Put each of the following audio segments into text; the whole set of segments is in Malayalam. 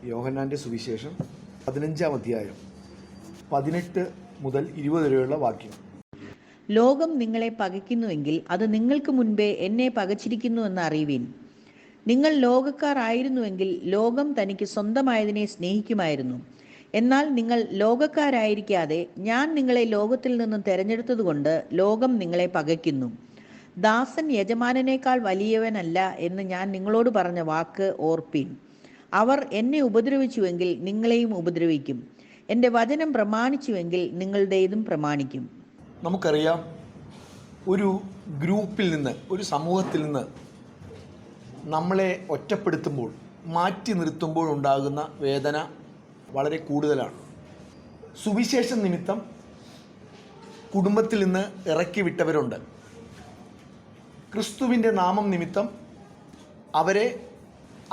യോഹന്നാൻ്റെ സുവിശേഷം 15-ാം അധ്യായം 18 മുതൽ 20 വരെയുള്ള വാക്യം. ലോകം നിങ്ങളെ പകയ്ക്കുന്നുവെങ്കിൽ അത് നിങ്ങൾക്ക് മുൻപേ എന്നെ പകച്ചിരിക്കുന്നുവെന്ന് അറിയുവിൻ. നിങ്ങൾ ലോകക്കാർ ആയിരുന്നുവെങ്കിൽ ലോകം തനിക്ക് സ്വന്തമായതിനെ സ്നേഹിക്കുമായിരുന്നു. എന്നാൽ നിങ്ങൾ ലോകക്കാരായിരിക്കാതെ ഞാൻ നിങ്ങളെ ലോകത്തിൽ നിന്നും തെരഞ്ഞെടുത്തതുകൊണ്ട് ലോകം നിങ്ങളെ പകയ്ക്കുന്നു. ദാസൻ യജമാനനേക്കാൾ വലിയവനല്ല എന്ന് ഞാൻ നിങ്ങളോട് പറഞ്ഞ വാക്ക് ഓർപ്പിൻ. അവർ എന്നെ ഉപദ്രവിച്ചുവെങ്കിൽ നിങ്ങളെയും ഉപദ്രവിക്കും. എൻ്റെ വചനം പ്രമാണിച്ചുവെങ്കിൽ നിങ്ങളുടേതും പ്രമാണിക്കും. നമുക്കറിയാം, ഒരു ഗ്രൂപ്പിൽ നിന്ന്, ഒരു സമൂഹത്തിൽ നിന്ന് നമ്മളെ ഒറ്റപ്പെടുത്തുമ്പോൾ, മാറ്റി നിർത്തുമ്പോൾ ഉണ്ടാകുന്ന വേദന വളരെ കൂടുതലാണ്. സുവിശേഷ നിമിത്തം കുടുംബത്തിൽ നിന്ന് ഇറക്കി വിട്ടവരുണ്ട്. ക്രിസ്തുവിൻ്റെ നാമം നിമിത്തം അവരെ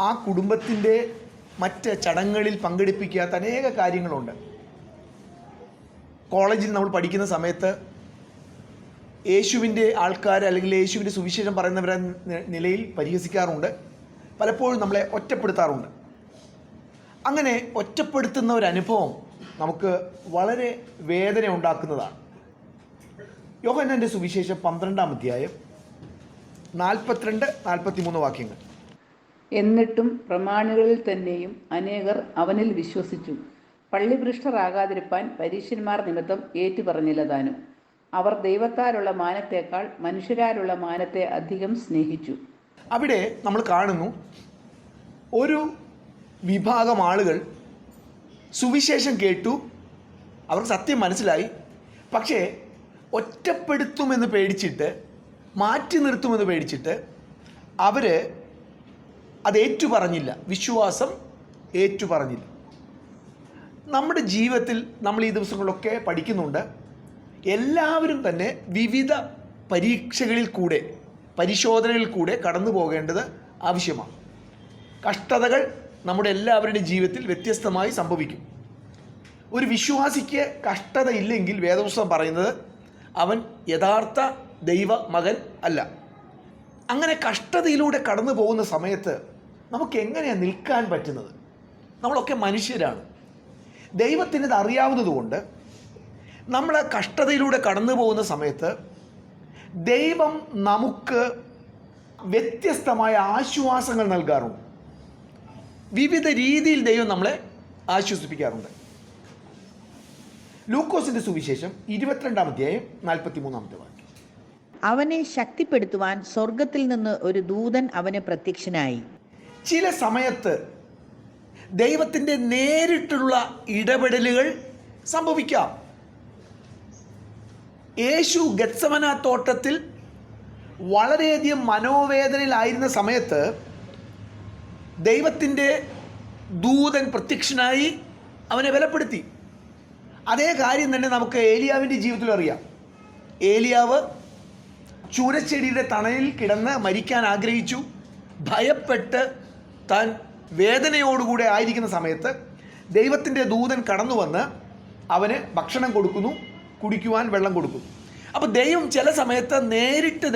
ആ കുടുംബത്തിൻ്റെ മറ്റ് ചടങ്ങുകളിൽ പങ്കെടുപ്പിക്കാത്ത അനേക കാര്യങ്ങളുണ്ട്. കോളേജിൽ നമ്മൾ പഠിക്കുന്ന സമയത്ത് യേശുവിൻ്റെ ആൾക്കാർ അല്ലെങ്കിൽ യേശുവിൻ്റെ സുവിശേഷം പറയുന്നവരെ നിലയിൽ പരിഹസിക്കാറുണ്ട്. പലപ്പോഴും നമ്മളെ ഒറ്റപ്പെടുത്താറുണ്ട്. അങ്ങനെ ഒറ്റപ്പെടുത്തുന്ന ഒരു അനുഭവം നമുക്ക് വളരെ വേദന ഉണ്ടാക്കുന്നതാണ്. യോഹന്നാൻ്റെ സുവിശേഷം 12-ാം അധ്യായം 42-43 വാക്യങ്ങൾ. എന്നിട്ടും പ്രമാണികളിൽ തന്നെയും അനേകർ അവനിൽ വിശ്വസിച്ചു. പള്ളിഭ്രഷ്ടരാകാതിരിപ്പാൻ പരീശന്മാർ നിമിത്തം ഏറ്റുപറഞ്ഞില്ല താനും. അവർ ദൈവത്താലുള്ള മാനത്തേക്കാൾ മനുഷ്യരാലുള്ള മാനത്തെ അധികം സ്നേഹിച്ചു. അവിടെ നമ്മൾ കാണുന്നു, ഒരു വിഭാഗം ആളുകൾ സുവിശേഷം കേട്ടു, അവർക്ക് സത്യം മനസ്സിലായി. പക്ഷേ ഒറ്റപ്പെടുത്തുമെന്ന് പേടിച്ചിട്ട്, മാറ്റി നിർത്തുമെന്ന് പേടിച്ചിട്ട് അവർ അത് ഏറ്റുപറഞ്ഞില്ല, വിശ്വാസം ഏറ്റുപറഞ്ഞില്ല. നമ്മുടെ ജീവിതത്തിൽ നമ്മൾ ഈ ദിവസങ്ങളിലൊക്കെ പഠിക്കുന്നുണ്ട്, എല്ലാവരും തന്നെ വിവിധ പരീക്ഷകളിൽ കൂടെ, പരിശോധനകളിൽ കൂടെ കടന്നു പോകേണ്ടത് ആവശ്യമാണ്. കഷ്ടതകൾ നമ്മുടെ എല്ലാവരുടെയും ജീവിതത്തിൽ വ്യത്യസ്തമായി സംഭവിക്കും. ഒരു വിശ്വാസിക്ക് കഷ്ടത ഇല്ലെങ്കിൽ വേദപുസ്തകം പറയുന്നത് അവൻ യഥാർത്ഥ ദൈവ മകൻ അല്ല. അങ്ങനെ കഷ്ടതയിലൂടെ കടന്നു പോകുന്ന സമയത്ത് നമുക്ക് എങ്ങനെയാണ് നിൽക്കാൻ പറ്റുന്നത്? നമ്മളൊക്കെ മനുഷ്യരാണ്. ദൈവത്തിനത് അറിയാവുന്നതുകൊണ്ട് നമ്മൾ കഷ്ടതയിലൂടെ കടന്നു പോകുന്ന സമയത്ത് ദൈവം നമുക്ക് വ്യത്യസ്തമായ ആശ്വാസങ്ങൾ നൽകാറുണ്ട്. വിവിധ രീതിയിൽ ദൈവം നമ്മളെ ആശ്വസിപ്പിക്കാറുണ്ട്. ലൂക്കോസിന്റെ സുവിശേഷം 22-ാം അധ്യായം 43-ാമത്തെ വാക്യം. അവനെ ശക്തിപ്പെടുത്തുവാൻ സ്വർഗത്തിൽ നിന്ന് ഒരു ദൂതൻ അവന് പ്രത്യക്ഷനായി. ചില സമയത്ത് ദൈവത്തിൻ്റെ നേരിട്ടുള്ള ഇടപെടലുകൾ സംഭവിക്കാം. യേശു ഗത്സമന തോട്ടത്തിൽ വളരെയധികം മനോവേദനയിലായിരുന്ന സമയത്ത് ദൈവത്തിൻ്റെ ദൂതൻ പ്രത്യക്ഷനായി അവനെ ബലപ്പെടുത്തി. അതേ കാര്യം തന്നെ നമുക്ക് ഏലിയാവിൻ്റെ ജീവിതത്തിൽ അറിയാം. ഏലിയാവ് ചൂരച്ചെടിയുടെ തണലിൽ കിടന്ന് മരിക്കാൻ ആഗ്രഹിച്ചു. ഭയപ്പെട്ട് താൻ വേദനയോടുകൂടെ ആയിരിക്കുന്ന സമയത്ത് ദൈവത്തിൻ്റെ ദൂതൻ കടന്നു വന്ന് അവന് ഭക്ഷണം കൊടുക്കുന്നു, കുടിക്കുവാൻ വെള്ളം കൊടുക്കുന്നു. അപ്പോൾ ദൈവം ചില സമയത്ത് നേരിട്ട്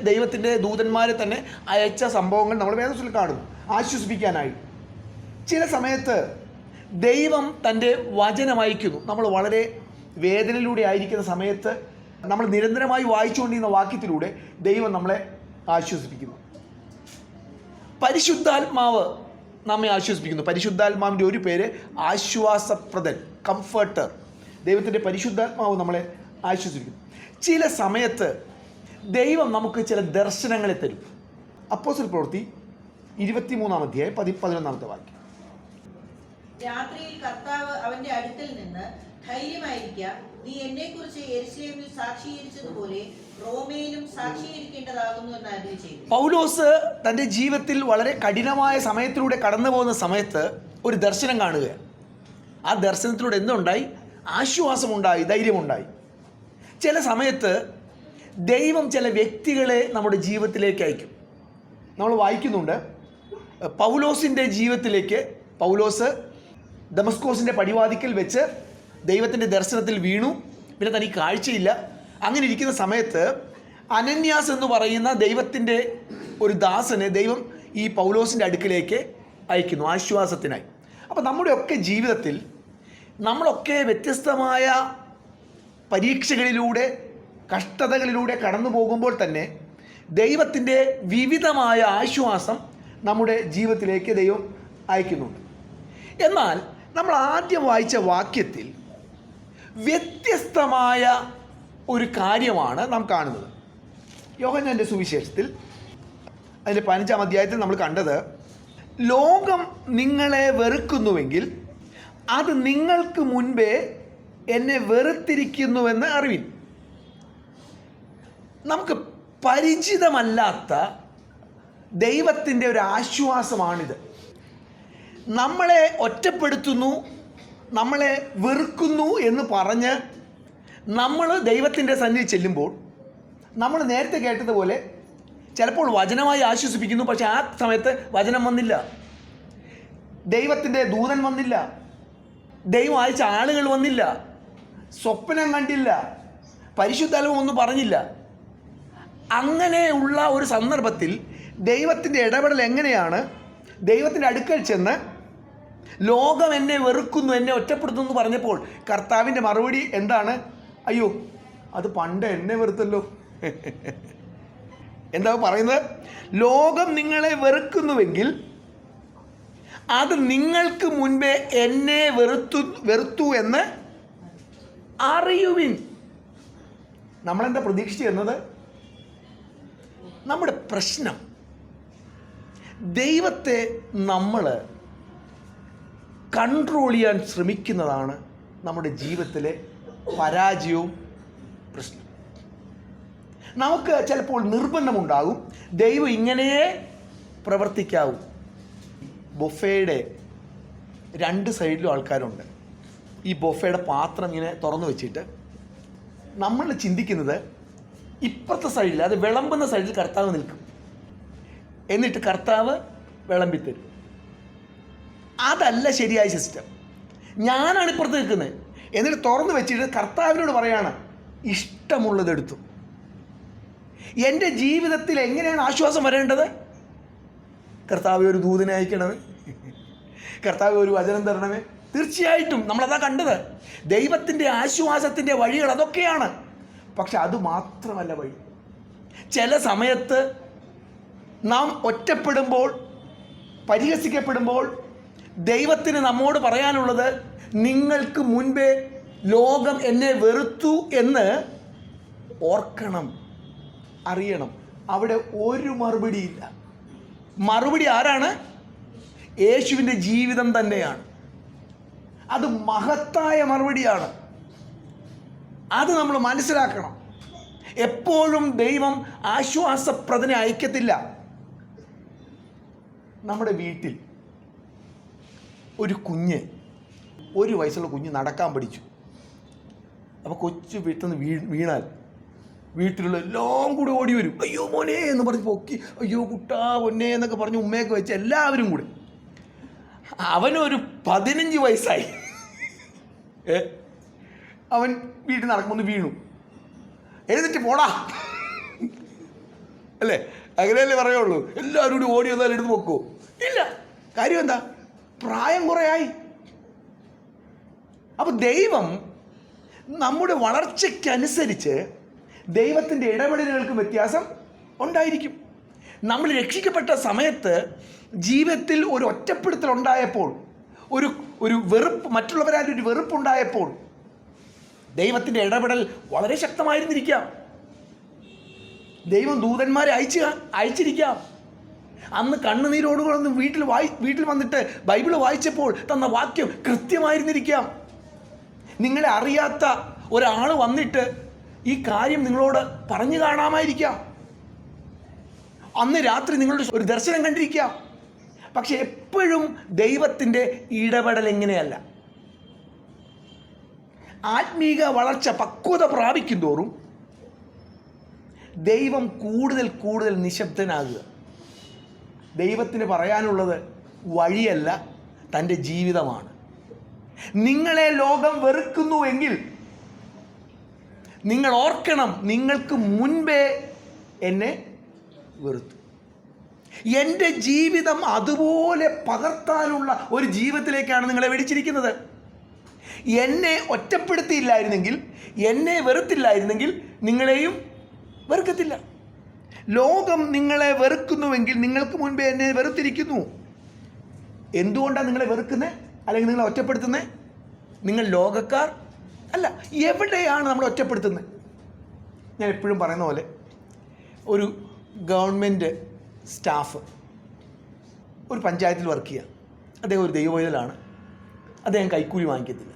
ദൈവത്തിൻ്റെ ദൂതന്മാരെ തന്നെ അയച്ച സംഭവങ്ങൾ നമ്മൾ വേദപുസ്തകത്തിൽ കാണുന്നു, ആശ്വസിപ്പിക്കാനായി. ചില സമയത്ത് ദൈവം തൻ്റെ വചനം അയക്കുന്നു. നമ്മൾ വളരെ വേദനയിലൂടെ ആയിരിക്കുന്ന സമയത്ത് നമ്മൾ നിരന്തരമായി വായിച്ചുകൊണ്ടിരുന്ന വാക്യത്തിലൂടെ ദൈവം നമ്മളെ ആശ്വസിപ്പിക്കുന്നു. പരിശുദ്ധാത്മാവ് നമ്മെ ആശ്വസിപ്പിക്കുന്നു. പരിശുദ്ധാത്മാവിൻ്റെ ഒരു പേര് ആശ്വാസപ്രദൻ, കംഫർട്ടർ. ദൈവത്തിൻ്റെ പരിശുദ്ധാത്മാവ് നമ്മളെ ആശ്വസിപ്പിക്കുന്നു. ചില സമയത്ത് ദൈവം നമുക്ക് ചില ദർശനങ്ങളെ തരും. അപ്പോസ്തല പ്രവൃത്തി 23-ാം അധ്യായം 11-ാമത്തെ വാക്യം. രാത്രിയിൽ കർത്താവ് അവന്റെ അടുക്കൽ നിന്ന്, ധൈര്യമായിരിക്കുക, നീ എന്നെക്കുറിച്ച് യെരൂശലേമിൽ സാക്ഷീകരിച്ചതുപോലെ റോമയിലും സാക്ഷീകരിക്കേണ്ടതാകുന്നു എന്ന് അരുളി ചെയ്തു. പൗലോസ് തൻ്റെ ജീവിതത്തിൽ വളരെ കഠിനമായ സമയത്തിലൂടെ കടന്നു പോകുന്ന സമയത്ത് ഒരു ദർശനം കാണുകയാണ്. ആ ദർശനത്തിലൂടെ എന്തുണ്ടായി? ആശ്വാസമുണ്ടായി, ധൈര്യമുണ്ടായി. ചില സമയത്ത് ദൈവം ചില വ്യക്തികളെ നമ്മുടെ ജീവിതത്തിലേക്ക് അയക്കും. നമ്മൾ വായിക്കുന്നുണ്ട്, പൗലോസിൻ്റെ ജീവിതത്തിലേക്ക് പൗലോസ് ദമസ്കോസിൻ്റെ പടിവാതിക്കൽ വെച്ച് ദൈവത്തിൻ്റെ ദർശനത്തിൽ വീണു. പിന്നെ തനിക്ക് കാഴ്ചയില്ല. അങ്ങനെ ഇരിക്കുന്ന സമയത്ത് അനന്യാസ് എന്ന് പറയുന്ന ദൈവത്തിൻ്റെ ഒരു ദാസനെ ദൈവം ഈ പൗലോസിൻ്റെ അടുക്കിലേക്ക് അയക്കുന്നു ആശ്വാസത്തിനായി. അപ്പം നമ്മുടെയൊക്കെ ജീവിതത്തിൽ നമ്മളൊക്കെ വ്യത്യസ്തമായ പരീക്ഷകളിലൂടെ, കഷ്ടതകളിലൂടെ കടന്നു പോകുമ്പോൾ തന്നെ ദൈവത്തിൻ്റെ വിവിധമായ ആശ്വാസം നമ്മുടെ ജീവിതത്തിലേക്ക് ദൈവം അയക്കുന്നുണ്ട്. എന്നാൽ നമ്മൾ ആദ്യം വായിച്ച വാക്യത്തിൽ വ്യത്യസ്തമായ ഒരു കാര്യമാണ് നാം കാണുന്നത്. യോഹന്നാൻ്റെ സുവിശേഷത്തിൽ അതിൻ്റെ 15-ാം അധ്യായത്തിൽ നമ്മൾ കണ്ടത്, ലോകം നിങ്ങളെ വെറുക്കുന്നുവെങ്കിൽ അത് നിങ്ങൾക്ക് മുൻപേ എന്നെ വെറുത്തിരിക്കുന്നുവെന്ന് അറിവിൻ. നമുക്ക് പരിചിതമല്ലാത്ത ദൈവത്തിൻ്റെ ഒരു ആശ്വാസമാണിത്. നമ്മളെ ഒറ്റപ്പെടുത്തുന്നു, നമ്മളെ വെറുക്കുന്നു എന്ന് പറഞ്ഞ് നമ്മൾ ദൈവത്തിൻ്റെ സന്നിധി ചെല്ലുമ്പോൾ നമ്മൾ നേരത്തെ കേട്ടതുപോലെ ചിലപ്പോൾ വചനമായി ആശ്വസിപ്പിക്കുന്നു, പക്ഷെ ആ സമയത്ത് വചനം വന്നില്ല, ദൈവത്തിൻ്റെ ദൂതൻ വന്നില്ല, ദൈവം അയച്ച ആളുകൾ വന്നില്ല, സ്വപ്നം കണ്ടില്ല, പരിശുദ്ധാത്മാവ് ഒന്നും പറഞ്ഞില്ല. അങ്ങനെയുള്ള ഒരു സന്ദർഭത്തിൽ ദൈവത്തിൻ്റെ ഇടപെടൽ എങ്ങനെയാണ്? ദൈവത്തിൻ്റെ അടുക്കൽ ചെന്ന് ലോകം എന്നെ വെറുക്കുന്നു, എന്നെ ഒറ്റപ്പെടുത്തുന്നു എന്ന് പറഞ്ഞപ്പോൾ കർത്താവിൻ്റെ മറുപടി എന്താണ്? അയ്യോ, അത് പണ്ട് എന്നെ വെറുത്തല്ലോ. എന്താ പറയുന്നത്? ലോകം നിങ്ങളെ വെറുക്കുന്നുവെങ്കിൽ അത് നിങ്ങൾക്ക് മുൻപേ എന്നെ വെറുത്തു എന്ന് അറിയുവിൻ. നമ്മളെന്താ പ്രതീക്ഷിച്ചു എന്നത്? നമ്മുടെ പ്രശ്നം ദൈവത്തെ നമ്മൾ കൺട്രോൾ ചെയ്യാൻ ശ്രമിക്കുന്നതാണ് നമ്മുടെ ജീവിതത്തിലെ പരാജയവും പ്രശ്നം. നമുക്ക് ചിലപ്പോൾ നിർബന്ധമുണ്ടാകും, ദൈവം ഇങ്ങനെയേ പ്രവർത്തിക്കാവൂ. ബൊഫയുടെ 2 സൈഡിലും ആൾക്കാരുണ്ട്. ഈ ബൊഫയുടെ പാത്രം ഇങ്ങനെ തുറന്നു വെച്ചിട്ട് നമ്മൾ ചിന്തിക്കുന്നത് ഇപ്പുറത്തെ സൈഡിൽ, അത് വിളമ്പുന്ന സൈഡിൽ കർത്താവ് നിൽക്കും, എന്നിട്ട് കർത്താവ് വിളമ്പിത്തരും. അതല്ല ശരിയായ സിസ്റ്റം. ഞാനാണ് ഇപ്പുറത്ത് നിൽക്കുന്നത്, എന്നിട്ട് തുറന്നു വെച്ചിട്ട് കർത്താവിനോട് പറയാണ് ഇഷ്ടമുള്ളതെടുത്തു. എൻ്റെ ജീവിതത്തിൽ എങ്ങനെയാണ് ആശ്വാസം വരേണ്ടത്? കർത്താവ് ഒരു ദൂതനെ അയക്കണമേ, കർത്താവ് ഒരു വചനം തരണമേ. തീർച്ചയായിട്ടും നമ്മളതാ കണ്ടത്. ദൈവത്തിൻ്റെ ആശ്വാസത്തിൻ്റെ വഴികൾ അതൊക്കെയാണ്. പക്ഷെ അത് മാത്രമല്ല വഴി. ചില സമയത്ത് നാം ഒറ്റപ്പെടുമ്പോൾ, പരിഹസിക്കപ്പെടുമ്പോൾ ദൈവത്തിന് നമ്മോട് പറയാനുള്ളത്, നിങ്ങൾക്ക് മുൻപേ ലോകം എന്നെ വെറുത്തു എന്ന് ഓർക്കണം, അറിയണം. അവിടെ ഒരു മറുപടിയില്ല. മറുപടി ആരാണ്? യേശുവിൻ്റെ ജീവിതം തന്നെയാണ്. അത് മഹത്തായ മറുപടിയാണ്. അത് നമ്മൾ മനസ്സിലാക്കണം. എപ്പോഴും ദൈവം ആശ്വാസപ്രദനെ അയക്കത്തില്ല. നമ്മുടെ വീട്ടിൽ ഒരു കുഞ്ഞ്, 1 വയസ്സുള്ള കുഞ്ഞ് നടക്കാൻ പഠിച്ചു. അപ്പോൾ കൊച്ചു വീട്ടിൽ നിന്ന് വീണാൽ വീട്ടിലുള്ള എല്ലാം കൂടി ഓടി വരും. അയ്യോ മോനെ എന്ന് പറഞ്ഞ് പൊക്കി, അയ്യോ കുട്ടാ പൊന്നെ എന്നൊക്കെ പറഞ്ഞ് ഉമ്മയൊക്കെ വെച്ച് എല്ലാവരും കൂടി. അവനൊരു 15 വയസ്സായി. അവൻ വീട്ടിൽ നടക്കുമ്പോൾ വീണു, എഴുന്നിട്ട് പോടാ അല്ലേ? അങ്ങനെയല്ലേ പറയുള്ളൂ. എല്ലാവരും കൂടി ഓടി വന്നാൽ എടുത്ത് പൊക്കോ? ഇല്ല. കാര്യം എന്താ? പ്രായം കുറയായി. അപ്പോൾ ദൈവം നമ്മുടെ വളർച്ചയ്ക്കനുസരിച്ച് ദൈവത്തിൻ്റെ ഇടപെടലുകൾക്ക് വ്യത്യാസം ഉണ്ടായിരിക്കും. നമ്മൾ രക്ഷിക്കപ്പെട്ട സമയത്ത് ജീവിതത്തിൽ ഒരു ഒറ്റപ്പെടുത്തൽ ഉണ്ടായപ്പോൾ, ഒരു വെറുപ്പ്, മറ്റുള്ളവരായിട്ട് ഒരു വെറുപ്പുണ്ടായപ്പോൾ ദൈവത്തിൻ്റെ ഇടപെടൽ വളരെ ശക്തമായിരുന്നിരിക്കാം. ദൈവം ദൂതന്മാരെ അയച്ചിരിക്കാം. അന്ന് കണ്ണുനീരോടുകളൊന്ന് വീട്ടിൽ വന്നിട്ട് ബൈബിൾ വായിച്ചപ്പോൾ തന്ന വാക്യം കൃത്യമായിരുന്നിരിക്കാം. നിങ്ങളെ അറിയാത്ത ഒരാൾ വന്നിട്ട് ഈ കാര്യം നിങ്ങളോട് പറഞ്ഞു കാണാമായിരിക്കാം. അന്ന് രാത്രി നിങ്ങളുടെ ഒരു ദർശനം കണ്ടിരിക്കാം. പക്ഷെ എപ്പോഴും ദൈവത്തിൻ്റെ ഇടപെടൽ എങ്ങനെയല്ല. ആത്മീക വളർച്ച പക്വത പ്രാപിക്കും തോറും ദൈവം കൂടുതൽ കൂടുതൽ നിശബ്ദനാകുക. ദൈവത്തിന് പറയാനുള്ളത് വഴിയല്ല, തൻ്റെ ജീവിതമാണ്. നിങ്ങളെ ലോകം വെറുക്കുന്നുവെങ്കിൽ നിങ്ങൾ ഓർക്കണം, നിങ്ങൾക്ക് മുൻപേ എന്നെ വെറുത്തു. എൻ്റെ ജീവിതം അതുപോലെ പകർത്താനുള്ള ഒരു ജീവിതത്തിലേക്കാണ് നിങ്ങളെ വിളിച്ചിരിക്കുന്നത്. എന്നെ ഒറ്റപ്പെടുത്തിയില്ലായിരുന്നെങ്കിൽ, എന്നെ വെറുത്തില്ലായിരുന്നെങ്കിൽ നിങ്ങളെയും വെറുക്കത്തില്ല. ലോകം നിങ്ങളെ വെറുക്കുന്നുവെങ്കിൽ നിങ്ങൾക്ക് മുൻപേ എന്നെ വെറുത്തിരിക്കുന്നു. എന്തുകൊണ്ടാണ് നിങ്ങളെ വെറുക്കുന്നത് അല്ലെങ്കിൽ നിങ്ങളെ ഒറ്റപ്പെടുത്തുന്നത്? നിങ്ങൾ ലോകക്കാർ അല്ല. എവിടെയാണ് നമ്മൾ ഒറ്റപ്പെടുത്തുന്നത്? ഞാൻ എപ്പോഴും പറയുന്ന പോലെ, ഒരു ഗവൺമെൻറ് സ്റ്റാഫ് ഒരു പഞ്ചായത്തിൽ വർക്ക് ചെയ്യുക. അദ്ദേഹം ഒരു ദൈവവൈതലാണ്, അദ്ദേഹം കൈക്കൂലി വാങ്ങിക്കത്തില്ല.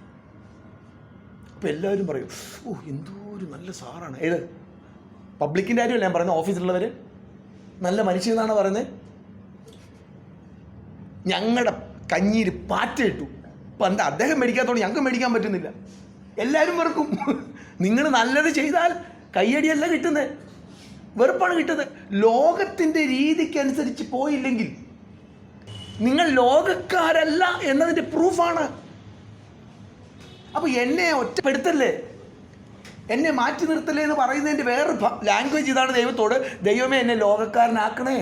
അപ്പോൾ എല്ലാവരും പറയും, ഓ എന്തോ ഒരു നല്ല സാറാണ്. ഏത് പബ്ലിക്കിൻ്റെ കാര്യമല്ല ഞാൻ പറയുന്നത്, ഓഫീസിലുള്ളവർ നല്ല മനുഷ്യനാണ് പറയുന്നത്. ഞങ്ങളുടെ കഞ്ഞിയിൽ പാറ്റ ഇട്ടു, അപ്പം എന്താ അദ്ദേഹം മേടിക്കാത്തതുകൊണ്ട് ഞങ്ങൾക്ക് മേടിക്കാൻ പറ്റുന്നില്ല. എല്ലാവരും വെറുക്കും. നിങ്ങൾ നല്ലത് ചെയ്താൽ കയ്യടിയല്ല കിട്ടുന്നത്, വെറുപ്പാണ് കിട്ടുന്നത്. ലോകത്തിൻ്റെ രീതിക്കനുസരിച്ച് പോയില്ലെങ്കിൽ നിങ്ങൾ ലോകക്കാരല്ല എന്നതിൻ്റെ പ്രൂഫാണ്. അപ്പോൾ എന്നെ ഒറ്റപ്പെടുത്തല്ലേ, എന്നെ മാറ്റി നിർത്തല്ലേ എന്ന് പറയുന്നതിൻ്റെ വേറൊരു ലാംഗ്വേജ് ഇതാണ് ദൈവത്തോട്, ദൈവമേ എന്നെ ലോകക്കാരനാക്കണേ.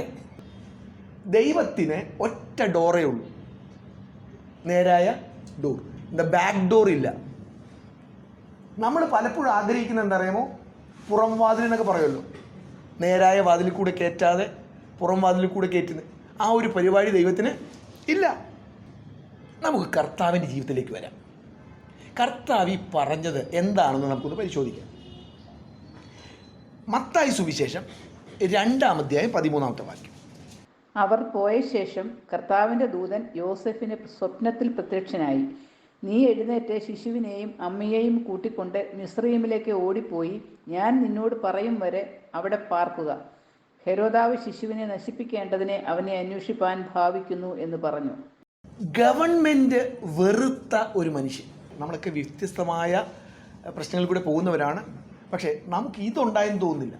ദൈവത്തിന് ഒറ്റ ഡോറേ ഉള്ളൂ, നേരായ ഡോർ. ബാക്ക് ഡോർ ഇല്ല. നമ്മൾ പലപ്പോഴും ആഗ്രഹിക്കുന്നത് എന്താ പുറം വാതിലെന്നൊക്കെ പറയുമല്ലോ, നേരായ വാതിലിൽ കൂടെ കയറ്റാതെ പുറം വാതിലിൽ കൂടെ കയറ്റുന്നത്. ആ ഒരു പരിപാടി ദൈവത്തിന് ഇല്ല. നമുക്ക് കർത്താവിൻ്റെ ജീവിതത്തിലേക്ക് വരാം. കർത്താവ് ഈ പറഞ്ഞത് എന്താണെന്ന് നമുക്കൊന്ന് പരിശോധിക്കാം. മത്തായി സുവിശേഷം 2-ാം അധ്യായം 13-ാമത്തെ വാക്യം. അവർ പോയ ശേഷം കർത്താവിൻ്റെ ദൂതൻ യോസെഫിന് സ്വപ്നത്തിൽ പ്രത്യക്ഷനായി, നീ എഴുന്നേറ്റ് ശിശുവിനെയും അമ്മയെയും കൂട്ടിക്കൊണ്ട് മിസ്രയീമിലേക്ക് ഓടിപ്പോയി, ഞാൻ നിന്നോട് പറയും വരെ അവിടെ പാർക്കുക. ഹെരോദാവ് ശിശുവിനെ നശിപ്പിക്കേണ്ടതിനെ അവനെ അന്വേഷിപ്പാൻ ഭാവിക്കുന്നു എന്ന് പറഞ്ഞു. ഗവൺമെൻറ് വെറുത്ത ഒരു മനുഷ്യൻ. നമ്മളൊക്കെ വ്യത്യസ്തമായ പ്രശ്നങ്ങളിൽ കൂടെ പോകുന്നവരാണ്, പക്ഷേ നമുക്ക് ഇതുണ്ടായെന്ന് തോന്നുന്നില്ല.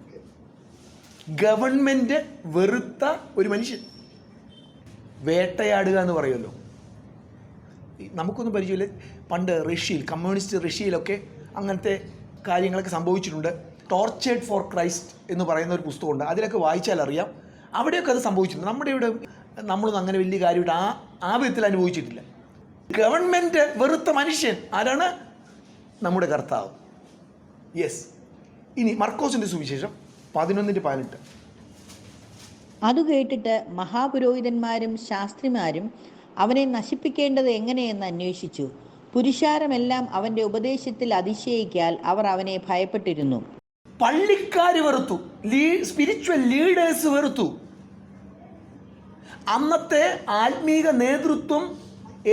ഗവൺമെൻറ് വെറുത്ത ഒരു മനുഷ്യൻ. വേട്ടയാടുക എന്ന് പറയുമല്ലോ, നമുക്കൊന്നും പരിചയമില്ല. പണ്ട് റഷ്യയിൽ, കമ്മ്യൂണിസ്റ്റ് റഷ്യയിലൊക്കെ അങ്ങനത്തെ കാര്യങ്ങളൊക്കെ സംഭവിച്ചിട്ടുണ്ട്. ടോർച്ചേർഡ് ഫോർ ക്രൈസ്റ്റ് എന്ന് പറയുന്ന ഒരു പുസ്തകമുണ്ട്, അതിലൊക്കെ വായിച്ചാൽ അറിയാം. അവിടെയൊക്കെ അത് സംഭവിച്ചിട്ടുണ്ട്. നമ്മുടെ ഇവിടെ നമ്മളൊന്നും അങ്ങനെ വലിയ കാര്യമായിട്ട് ആ വിധത്തിൽ അനുഭവിച്ചിട്ടില്ല. ഗവൺമെൻറ് വെറുത്ത മനുഷ്യൻ ആരാണ്? നമ്മുടെ കർത്താവ്. യെസ്. ഇനി മർക്കോസിൻ്റെ സുവിശേഷം 11-18. അത് കേട്ടിട്ട് മഹാപുരോഹിതന്മാരും ശാസ്ത്രിമാരും അവനെ നശിപ്പിക്കേണ്ടത് എങ്ങനെയെന്ന് അന്വേഷിച്ചു. പുരുഷാരമെല്ലാം അവൻ്റെ ഉപദേശത്തിൽ അതിശയിക്കാൽ അവർ അവനെ ഭയപ്പെട്ടിരുന്നു. പള്ളിക്കാർ വെറുത്തു, സ്പിരിച്വൽ ലീഡേഴ്സ് വെറുത്തു. അന്നത്തെ ആത്മീക നേതൃത്വം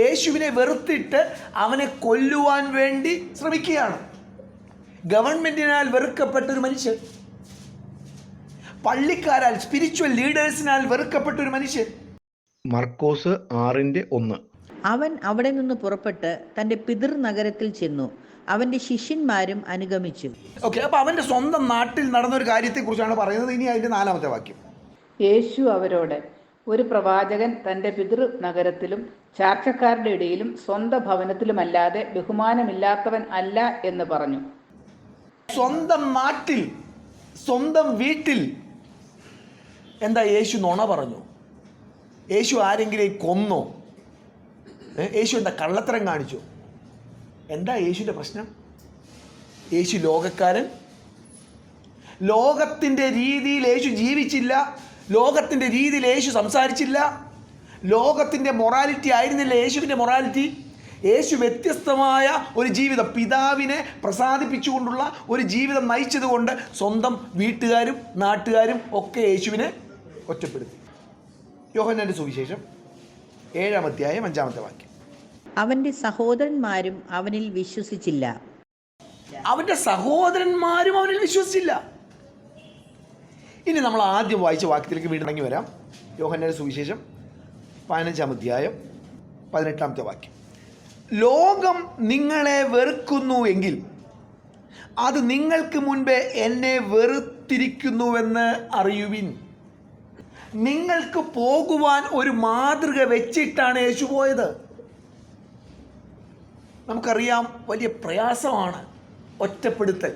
യേശുവിനെ വെറുത്തിട്ട് അവനെ കൊല്ലുവാൻ വേണ്ടി ശ്രമിക്കുകയാണ്. ഗവൺമെൻറ്റിനാൽ വെറുക്കപ്പെട്ടൊരു മനുഷ്യൻ, പള്ളിക്കാരാൽ, സ്പിരിച്വൽ ലീഡേഴ്സിനാൽ വെറുക്കപ്പെട്ടൊരു മനുഷ്യൻ. മർക്കോസ് 6:1. അവൻ അവിടെ നിന്ന് പുറപ്പെട്ട് തൻ്റെ പിതൃനഗരത്തിൽ ചെന്നു. അവൻ്റെ ശിഷ്യന്മാരും അനുഗമിച്ചു. ഓക്കെ, അപ്പോൾ അവൻ്റെ സ്വന്തം നാട്ടിൽ നടന്നൊരു കാര്യത്തെക്കുറിച്ചാണ് പറയുന്നത്. ഇനി അതിൻ്റെ 4-ാമത്തെ വാക്യം. യേശു അവരോട്, ഒരു പ്രവാചകൻ തൻ്റെ പിതൃനഗരത്തിലും ചാർച്ചക്കാരുടെ ഇടയിലും സ്വന്തം ഭവനത്തിലുമല്ലാതെ ബഹുമാനമില്ലാത്തവൻ അല്ല എന്ന് പറഞ്ഞു. സ്വന്തം നാട്ടിൽ, സ്വന്തം വീട്ടിൽ എന്താ യേശു നുണ പറഞ്ഞു? യേശു ആരെങ്കിലും കൊന്നോ? യേശു എന്താ കള്ളത്തരം കാണിച്ചു? എന്താ യേശുവിൻ്റെ പ്രശ്നം? യേശു ലോകക്കാരൻ. ലോകത്തിൻ്റെ രീതിയിൽ യേശു ജീവിച്ചില്ല, ലോകത്തിൻ്റെ രീതിയിൽ യേശു സംസാരിച്ചില്ല. ലോകത്തിൻ്റെ മൊറാലിറ്റി ആയിരുന്നില്ല യേശുവിൻ്റെ മൊറാലിറ്റി. യേശു വ്യത്യസ്തമായ ഒരു ജീവിതം, പിതാവിനെ പ്രസാദിപ്പിച്ചുകൊണ്ടുള്ള ഒരു ജീവിതം നയിച്ചതുകൊണ്ട് സ്വന്തം വീട്ടുകാരും നാട്ടുകാരും ഒക്കെ യേശുവിനെ ഒറ്റപ്പെടുത്തി. യോഹന്നാന്റെ സുവിശേഷം 7-ാം അധ്യായം 5-ാമത്തെ വാക്യം. അവൻ്റെ സഹോദരന്മാരും അവനിൽ വിശ്വസിച്ചില്ല. അവൻ്റെ സഹോദരന്മാരും അവനിൽ വിശ്വസിച്ചില്ല. ഇനി നമ്മൾ ആദ്യം വായിച്ച വാക്യത്തിലേക്ക് വീണ്ടും ഇറങ്ങി വരാം. യോഹന്നാന്റെ സുവിശേഷം 15-ാം അധ്യായം 18-ാമത്തെ വാക്യം. ലോകം നിങ്ങളെ വെറുക്കുന്നു എങ്കിൽ അത് നിങ്ങൾക്ക് മുൻപേ എന്നെ വെറുത്തിരിക്കുന്നുവെന്ന് അറിയുവിൻ. നിങ്ങൾക്ക് പോകുവാൻ ഒരു മാതൃക വെച്ചിട്ടാണ് യേശു പോയത്. നമുക്കറിയാം, വലിയ പ്രയാസമാണ് ഒറ്റപ്പെടുത്തൽ.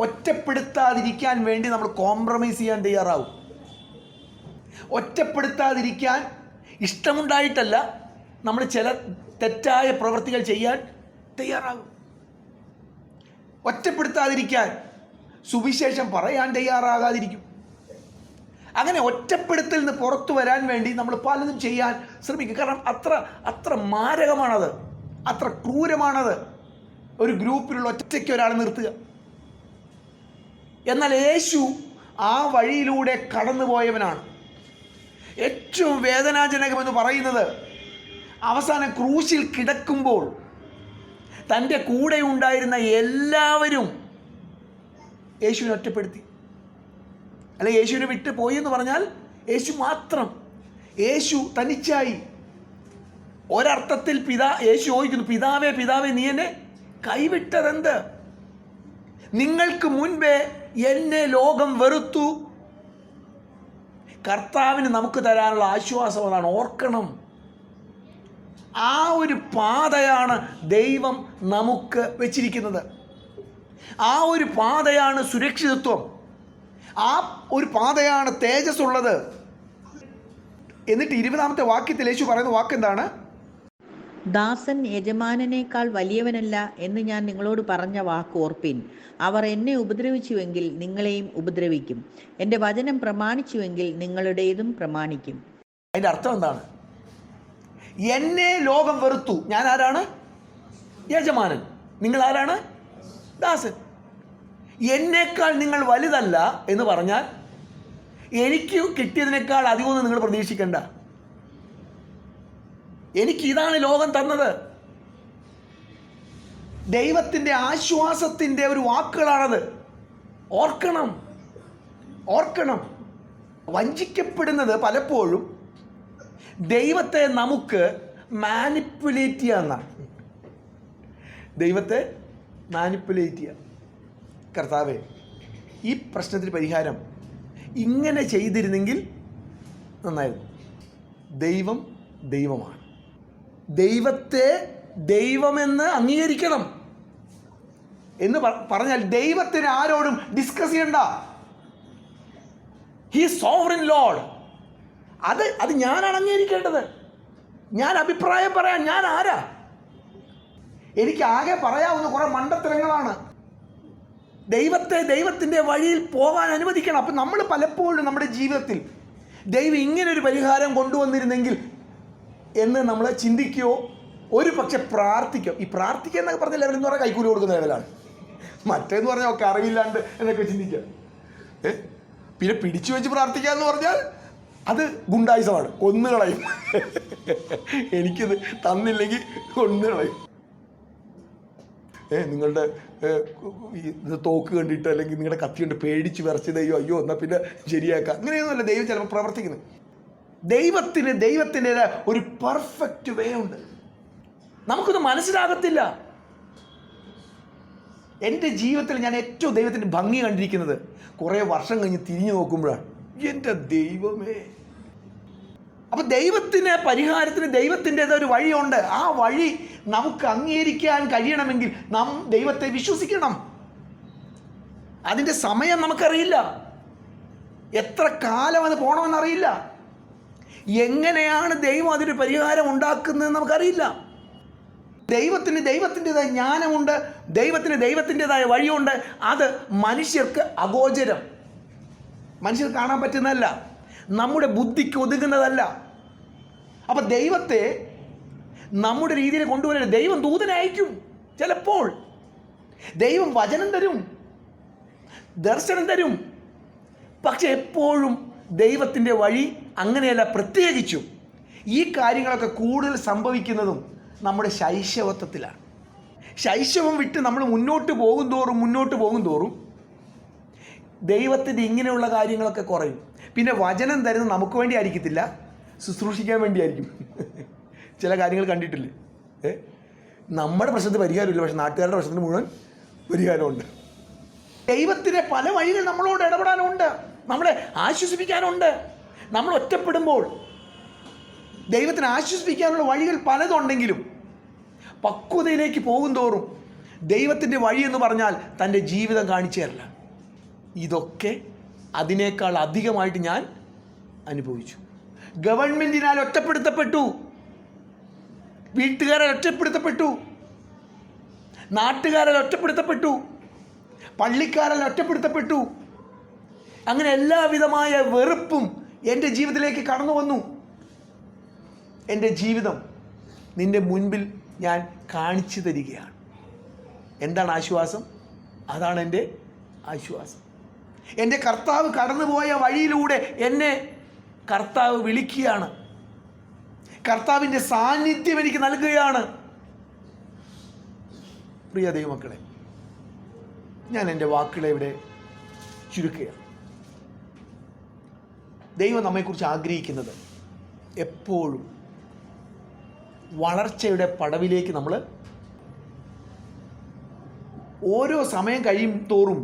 ഒറ്റപ്പെടുത്താതിരിക്കാൻ വേണ്ടി നമ്മൾ കോംപ്രമൈസ് ചെയ്യാൻ തയ്യാറാവും. ഒറ്റപ്പെടുത്താതിരിക്കാൻ ഇഷ്ടമുണ്ടായിട്ടല്ല നമ്മൾ ചില തെറ്റായ പ്രവൃത്തികൾ ചെയ്യാൻ തയ്യാറാകും. ഒറ്റപ്പെടുത്താതിരിക്കാൻ സുവിശേഷം പറയാൻ തയ്യാറാകാതിരിക്കും. അങ്ങനെ ഒറ്റപ്പെടുത്തൽ നിന്ന് പുറത്തു വരാൻ വേണ്ടി നമ്മൾ പലതും ചെയ്യാൻ ശ്രമിക്കും. കാരണം അത്ര മാരകമാണത്, അത്ര ക്രൂരമാണത് ഒരു ഗ്രൂപ്പിലുള്ള ഒറ്റയ്ക്ക് ഒരാളെ നിർത്തുക. എന്നാൽ യേശു ആ വഴിയിലൂടെ കടന്നുപോയവനാണ്. ഏറ്റവും വേദനാജനകമെന്ന് പറയുന്നത് അവസാനം ക്രൂശിൽ കിടക്കുമ്പോൾ തൻ്റെ കൂടെ ഉണ്ടായിരുന്ന എല്ലാവരും യേശുവിനെ ഒറ്റപ്പെടുത്തി. അല്ലെ, യേശുവിനെ വിട്ട് പോയി എന്ന് പറഞ്ഞാൽ യേശു മാത്രം, യേശു തനിച്ചായി. ഒരർത്ഥത്തിൽ യേശു ചോദിക്കുന്നു, പിതാവേ പിതാവേ നീ എന്നെ കൈവിട്ടതെന്ത്? നിങ്ങൾക്ക് മുൻപേ എന്നെ ലോകം വെറുത്തു. കർത്താവിന് നമുക്ക് തരാനുള്ള ആശ്വാസം അതാണ്, ഓർക്കണം. ആ ഒരു പാതയാണ് ദൈവം നമുക്ക് വെച്ചിരിക്കുന്നത്. ആ ഒരു പാതയാണ് സുരക്ഷിതത്വം, ആ ഒരു പാതയാണ് തേജസ് ഉള്ളത്. എന്നിട്ട് 20-ാമത്തെ വാക്യത്തിൽ യേശു പറയുന്ന വാക്ക് എന്താണ്? ദാസൻ യജമാനനേക്കാൾ വലിയവനല്ല എന്ന് ഞാൻ നിങ്ങളോട് പറഞ്ഞ വാക്ക് ഓർപ്പിൻ. അവർ എന്നെ ഉപദ്രവിച്ചുവെങ്കിൽ നിങ്ങളെയും ഉപദ്രവിക്കും. എൻ്റെ വചനം പ്രമാണിച്ചുവെങ്കിൽ നിങ്ങളുടേതും പ്രമാണിക്കും. അതിൻ്റെ അർത്ഥം എന്താണ്? എന്നെ ലോകം വെറുത്തു. ഞാൻ ആരാണ്? യജമാനൻ. നിങ്ങൾ ആരാണ്? ദാസൻ. എന്നേക്കാൾ നിങ്ങൾ വലുതല്ല എന്ന് പറഞ്ഞാൽ എനിക്ക് കിട്ടിയതിനേക്കാൾ അധികമൊന്നും നിങ്ങൾ പ്രതീക്ഷിക്കണ്ട. എനിക്കിതാണ് ലോകം തന്നത്. ദൈവത്തിൻ്റെ ആശ്വാസത്തിൻ്റെ ഒരു വാക്കുകളാണത്. ഓർക്കണം, ഓർക്കണം. വഞ്ചിക്കപ്പെടുന്നത് പലപ്പോഴും ദൈവത്തെ നമുക്ക് മാനിപ്പുലേറ്റ് ചെയ്യാന്നാണ്. ദൈവത്തെ മാനിപ്പുലേറ്റ് ചെയ്യുക. കർത്താവേ, ഈ പ്രശ്നത്തിന് പരിഹാരം ഇങ്ങനെ ചെയ്തിരുന്നെങ്കിൽ നന്നായിരുന്നു. ദൈവം ദൈവമാണ്. ദൈവത്തെ ദൈവമെന്ന് അംഗീകരിക്കണം എന്ന് പറഞ്ഞാൽ ദൈവത്തിന് ആരോടും ഡിസ്കസ് ചെയ്യണ്ട. He sovereign Lord. അത് ഞാനാണ് അംഗീകരിക്കേണ്ടത്. ഞാൻ അഭിപ്രായം പറയാൻ ഞാൻ ആരാ? എനിക്ക് ആകെ പറയാവുന്ന കുറേ മണ്ടത്തരങ്ങളാണ്. ദൈവത്തെ ദൈവത്തിൻ്റെ വഴിയിൽ പോകാൻ അനുവദിക്കണം. അപ്പം നമ്മൾ പലപ്പോഴും നമ്മുടെ ജീവിതത്തിൽ ദൈവം ഇങ്ങനൊരു പരിഹാരം കൊണ്ടുവന്നിരുന്നെങ്കിൽ എന്ന് നമ്മൾ ചിന്തിക്കുകയോ ഒരു പക്ഷെ പ്രാർത്ഥിക്കും. ഈ പ്രാർത്ഥിക്കുക എന്നൊക്കെ പറഞ്ഞ ലെവൽ എന്ന് പറഞ്ഞാൽ കൈക്കൂലി കൊടുക്കുന്ന ലെവലാണ്. മറ്റേന്ന് പറഞ്ഞാൽ ഒക്കെ അറിവില്ലാണ്ട് എന്നൊക്കെ ചിന്തിക്കുക. പിന്നെ പിടിച്ചു വെച്ച് പ്രാർത്ഥിക്കുക എന്ന് പറഞ്ഞാൽ അത് ഗുണ്ടായുസമാണ്, കൊന്നുകളയും. എനിക്കിത് തന്നില്ലെങ്കിൽ കൊന്നുകളയും. നിങ്ങളുടെ ഇത് തോക്ക് കണ്ടിട്ട് അല്ലെങ്കിൽ നിങ്ങളുടെ കത്തി കൊണ്ട് പേടിച്ച് വിറച്ചത് അയ്യോ എന്നാൽ പിന്നെ ശരിയാക്കാം, അങ്ങനെയൊന്നുമല്ല ദൈവം ചിലപ്പോൾ പ്രവർത്തിക്കുന്നത്. ദൈവത്തിന് ദൈവത്തിൻ്റെ ഒരു പെർഫെക്റ്റ് വേ ഉണ്ട്. നമുക്കൊന്നും മനസ്സിലാകത്തില്ല. എൻ്റെ ജീവിതത്തിൽ ഞാൻ ഏറ്റവും ദൈവത്തിൻ്റെ ഭംഗി കണ്ടിരിക്കുന്നത് കുറേ വർഷം കഴിഞ്ഞ് തിരിഞ്ഞു നോക്കുമ്പോഴാണ്. എൻ്റെ ദൈവമേ! അപ്പം ദൈവത്തിന് പരിഹാരത്തിന് ദൈവത്തിൻ്റെതൊരു വഴിയുണ്ട്. ആ വഴി നമുക്ക് അംഗീകരിക്കാൻ കഴിയണമെങ്കിൽ നാം ദൈവത്തെ വിശ്വസിക്കണം. അതിൻ്റെ സമയം നമുക്കറിയില്ല, എത്ര കാലം അത് പോകണമെന്നറിയില്ല, എങ്ങനെയാണ് ദൈവം അതിന് പരിഹാരം ഉണ്ടാക്കുന്നതെന്ന് നമുക്കറിയില്ല. ദൈവത്തിന് ദൈവത്തിൻ്റെതായ ജ്ഞാനമുണ്ട്, ദൈവത്തിന് ദൈവത്തിൻ്റെതായ വഴിയുണ്ട്. അത് മനുഷ്യർക്ക് അഗോചരം, മനുഷ്യർ കാണാൻ പറ്റുന്നതല്ല, നമ്മുടെ ബുദ്ധിക്ക് ഒതുങ്ങുന്നതല്ല. അപ്പം ദൈവത്തെ നമ്മുടെ രീതിയിൽ കൊണ്ടുവരരുത്. ദൈവം ദൂതനെ അയക്കും, ചിലപ്പോൾ ദൈവം വചനം തരും, ദർശനം തരും. പക്ഷെ എപ്പോഴും ദൈവത്തിൻ്റെ വഴി അങ്ങനെയല്ല. പ്രത്യേകിച്ചും ഈ കാര്യങ്ങളൊക്കെ കൂടുതൽ സംഭവിക്കുന്നതും നമ്മുടെ ശൈശവത്വത്തിലാണ്. ശൈശവം വിട്ട് നമ്മൾ മുന്നോട്ട് പോകും തോറും ദൈവത്തിൻ്റെ ഇങ്ങനെയുള്ള കാര്യങ്ങളൊക്കെ കുറയും. പിന്നെ വചനം തരുന്നത് നമുക്ക് വേണ്ടി ആയിരിക്കത്തില്ല, ശുശ്രൂഷിക്കാൻ വേണ്ടിയായിരിക്കും. ചില കാര്യങ്ങൾ കണ്ടിട്ടില്ലേ? നമ്മുടെ പ്രശ്നത്തിന് പരിഹാരമില്ല, പക്ഷെ നാട്ടുകാരുടെ പ്രശ്നത്തിന് മുഴുവൻ പരിഹാരമുണ്ട്. ദൈവത്തിൻ്റെ പല വഴികൾ നമ്മളോട് ഇടപെടാനുണ്ട്, നമ്മളെ ആശ്വസിപ്പിക്കാനുണ്ട്. നമ്മൾ ഒറ്റപ്പെടുമ്പോൾ ദൈവത്തിന് ആശ്വസിപ്പിക്കാനുള്ള വഴികൾ പലതുണ്ടെങ്കിലും പക്വതയിലേക്ക് പോകും തോറും ദൈവത്തിൻ്റെ വഴി എന്ന് പറഞ്ഞാൽ തൻ്റെ ജീവിതം കാണിച്ചു തരില്ല. ഇതൊക്കെ അതിനേക്കാൾ അധികമായിട്ട് ഞാൻ അനുഭവിച്ചു. ഗവൺമെന്റിനാൽ ഒറ്റപ്പെടുത്തപ്പെട്ടു, വീട്ടുകാരാൽ ഒറ്റപ്പെടുത്തപ്പെട്ടു, നാട്ടുകാരാൽ ഒറ്റപ്പെടുത്തപ്പെട്ടു, പള്ളിക്കാരാൽ ഒറ്റപ്പെടുത്തപ്പെട്ടു. അങ്ങനെ എല്ലാവിധമായ വെറുപ്പും എൻ്റെ ജീവിതത്തിലേക്ക് കടന്നു വന്നു. എൻ്റെ ജീവിതം നിൻ്റെ മുൻപിൽ ഞാൻ കാണിച്ചു തരികയാണ്. എന്താണ് ആശ്വാസം? അതാണ് എൻ്റെ ആശ്വാസം. എൻ്റെ കർത്താവ് കടന്നുപോയ വഴിയിലൂടെ എന്നെ കർത്താവ് വിളിക്കുകയാണ്. കർത്താവിൻ്റെ സാന്നിധ്യം എനിക്ക് നൽകുകയാണ്. പ്രിയ ദൈവമക്കളെ, ഞാൻ എൻ്റെ വാക്കുകളെ ഇവിടെ ചുരുക്കുകയാണ്. ദൈവം നമ്മെക്കുറിച്ച് ആഗ്രഹിക്കുന്നത് എപ്പോഴും വളർച്ചയുടെ പടവിലേക്ക് നമ്മൾ ഓരോ സമയം കഴിയും തോറും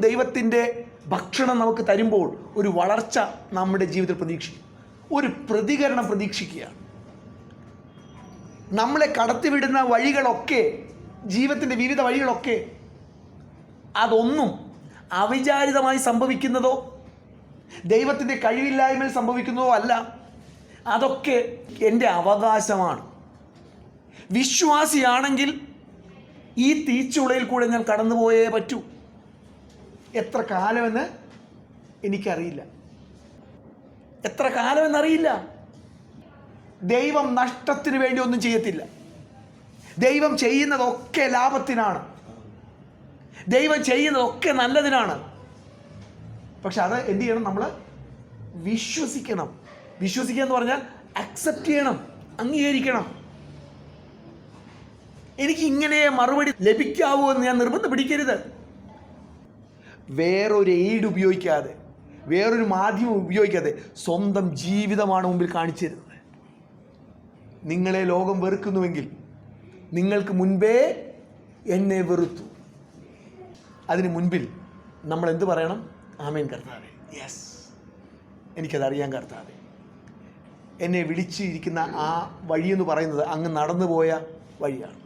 ദൈവത്തിൻ്റെ ഭക്ഷണം നമുക്ക് തരുമ്പോൾ ഒരു വളർച്ച നമ്മുടെ ജീവിതത്തിൽ പ്രതീക്ഷിക്കും, ഒരു പ്രതികരണം പ്രതീക്ഷിക്കുകയാണ്. നമ്മളെ കടത്തിവിടുന്ന വഴികളൊക്കെ, ജീവിതത്തിൻ്റെ വിവിധ വഴികളൊക്കെ, അതൊന്നും അവിചാരിതമായി സംഭവിക്കുന്നതോ ദൈവത്തിൻ്റെ കഴിവില്ലായ്മയിൽ സംഭവിക്കുന്നതോ അല്ല. അതൊക്കെ എൻ്റെ അവകാശമാണ്. വിശ്വാസിയാണെങ്കിൽ ഈ തീച്ചുളയിൽ കൂടെ ഞാൻ കടന്നുപോയേ പറ്റൂ. എത്ര കാലമെന്ന് എനിക്കറിയില്ല, എത്ര കാലമെന്നറിയില്ല. ദൈവം നഷ്ടത്തിന് വേണ്ടി ഒന്നും ചെയ്യത്തില്ല. ദൈവം ചെയ്യുന്നതൊക്കെ ലാഭത്തിനാണ്. ദൈവം ചെയ്യുന്നതൊക്കെ നല്ലതിനാണ്. പക്ഷെ അത് എന്ത് ചെയ്യണം? നമ്മൾ വിശ്വസിക്കണം. വിശ്വസിക്കുക എന്ന് പറഞ്ഞാൽ അക്സെപ്റ്റ് ചെയ്യണം, അംഗീകരിക്കണം. എനിക്ക് ഇങ്ങനെ മറുപടി ലഭിക്കാവൂ എന്ന് ഞാൻ നിർബന്ധം പിടിക്കരുത്. വേറൊരു എയ്ഡ് ഉപയോഗിക്കാതെ, വേറൊരു മാധ്യമം ഉപയോഗിക്കാതെ സ്വന്തം ജീവിതമാണ് മുമ്പിൽ കാണിച്ചു തരുന്നത്. നിങ്ങളെ ലോകം വെറുക്കുന്നുവെങ്കിൽ നിങ്ങൾക്ക് മുൻപേ എന്നെ വെറുത്തു. അതിന് മുൻപിൽ നമ്മൾ എന്ത് പറയണം? ആമേൻ കർത്താവേ, യെസ്, എനിക്കതറിയാൻ കർത്താവേ. എന്നെ വിളിച്ചിരിക്കുന്ന ആ വഴിയെന്ന് പറയുന്നത് അങ്ങ് നടന്നു പോയ വഴിയാണ്.